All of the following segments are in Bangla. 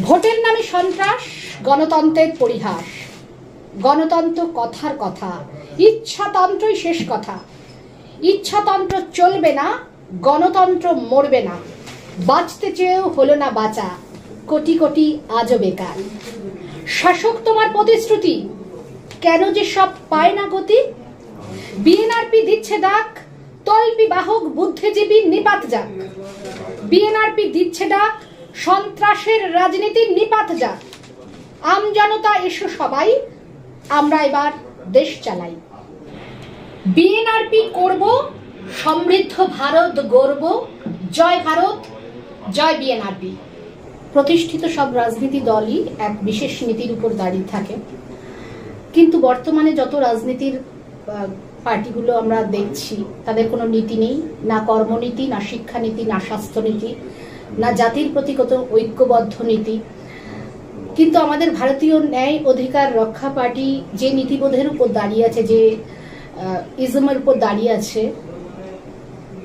ভোটের নামে সন্ত্রাস, গণতন্ত্রের পরিহাস। গণতন্ত্র কথার কথা, ইচ্ছাতন্ত্রই শেষ কথা। ইচ্ছাতন্ত্র চলবে না, গণতন্ত্র মরবে না। বাঁচতে চেয়েও হলো না বাঁচা, কোটি কোটি আজও বেকার। শাসক তোমার প্রতিশ্রুতি, কেন যে সব পায় না গতি। বিএনআরপি দিচ্ছে ডাক, তল্পি বাহক বুদ্ধিজীবী নিপাত যাক। বিএনআরপি দিচ্ছে ডাক, সন্ত্রাসের রাজনীতির নিপাত যাক। আমজনতা এসো সবাই, আমরা এবার দেশ চালাই। বিএনআরপি করব, সমৃদ্ধ ভারত গড়ব। জয় ভারত, জয় বিএনআরপি। প্রতিষ্ঠিত সব রাজনীতি দলই এক বিশেষ নীতির উপর দাঁড়িয়ে থাকে, কিন্তু বর্তমানে যত রাজনীতির পার্টিগুলো আমরা দেখছি তাদের কোনো নীতি নেই, না কর্মনীতি, না শিক্ষানীতি, না স্বাস্থ্যনীতি, না জাতির প্রতি কত ঐক্যবদ্ধ নীতি। কিন্তু আমাদের ভারতীয় ন্যায় অধিকার রক্ষা পার্টি যে নীতিবোধের উপর দাঁড়িয়ে আছে, যে ইজমের উপর দাঁড়িয়ে আছে,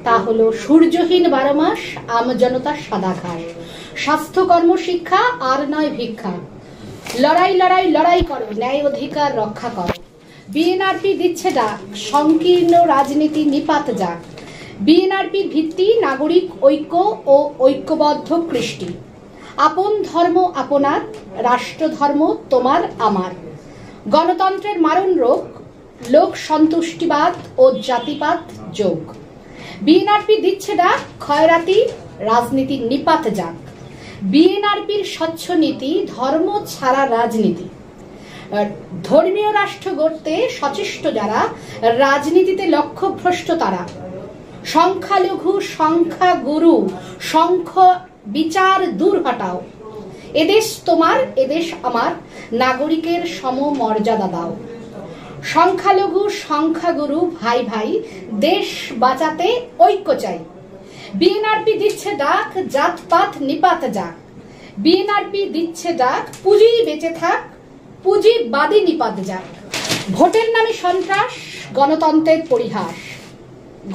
তা হলো সূর্যহীন 12 মাস, আমজনতার সাদা ঘাস। স্বাস্থ্য, কর্ম, শিক্ষা আর নয় ভিক্ষা। লড়াই লড়াই লড়াই করো, ন্যায় অধিকার রক্ষা করো। বিএনআরপি দিচ্ছে ডাক, সংকীর্ণ রাজনীতি নিপাত যাক। বিএনআরপির ভিত্তি নাগরিক ঐক্য ও ঐক্যবদ্ধ কৃষ্টি। আপন ধর্ম আপনার, রাষ্ট্র ধর্ম তোমার আমার। গণতন্ত্রের মারণ রোগ, লোক সন্তুষ্টিবাদ ও জাতিপাত যোগ। বিএনআরপি দিচ্ছে ডাক, খয়রাতি রাজনীতি নিপাত যাক। বিএনআরপির স্বচ্ছ নীতি, ধর্ম ছাড়া রাজনীতি। ধর্মীয় রাষ্ট্র গড়তে সচেষ্ট যারা, রাজনীতিতে লক্ষ্যভ্রষ্ট তারা। সংখ্যালঘু সংখ্যাগুরু, সংখ্য বিচার দূর হটাও। এদেশ তোমার, এদেশ আমার, নাগরিকের সমমর্যাদা দাও। সংখ্যালঘু সংখ্যাগুরু ভাই ভাই, দেশ বাঁচাতে ঐক্য চাই। বিএনআরপি দিচ্ছে ডাক, জাতপাত নিপাত যাক। বিএনআরপি দিচ্ছে ডাক, পুঁজি বেঁচে থাক, পুঁজিবাদী নিপাত যাক। ভোটের নামে সন্ত্রাস, গণতন্ত্রের পরিহাস।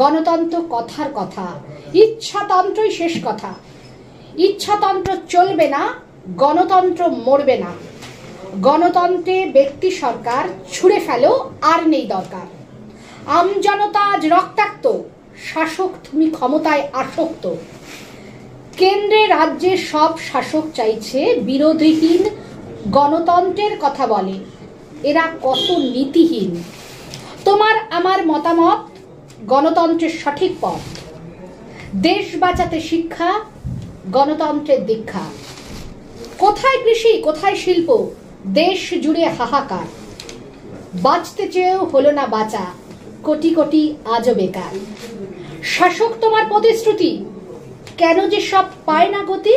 গণতন্ত্র কথার কথা, ইচ্ছাতন্ত্রই শেষ কথা। ইচ্ছাতন্ত্র চলবে না, গণতন্ত্র মরবে না। গণতন্ত্রে ব্যক্তি সরকার ছুঁড়ে ফেলো, আর নেই দরকার। আমজনতা আজ রক্তাক্ত, শাসক তুমি ক্ষমতায় আসক্ত। কেন্দ্রে রাজ্যে সব শাসক চাইছে বিরোধীহীন গণতন্ত্রের কথা বলে, এরা কত নীতিহীন। তোমার আমার মতামত, গণতন্ত্রের সঠিক পথ। দেশ বাঁচাতে শিক্ষা, গণতন্ত্রের দীক্ষা। কোথায় কৃষি, কোথায় শিল্প, দেশ জুড়ে হাহাকার। বাঁচতে চেয়েও হলো না বাঁচা, কোটি কোটি আজও বেকার। শাসক তোমার প্রতিশ্রুতি, কেন যে সব পায় না গতি।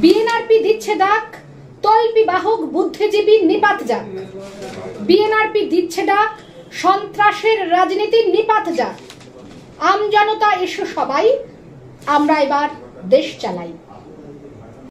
বিএনআরপি দিচ্ছে ডাক, তল্পি বাহক বুদ্ধিজীবী নিপাত যাক। বিএনআরপি দিচ্ছে ডাক, সন্ত্রাসের রাজনীতির নিপাত যাক। আমজনতা এসো সবাই, আমরা এবার দেশ চালাই।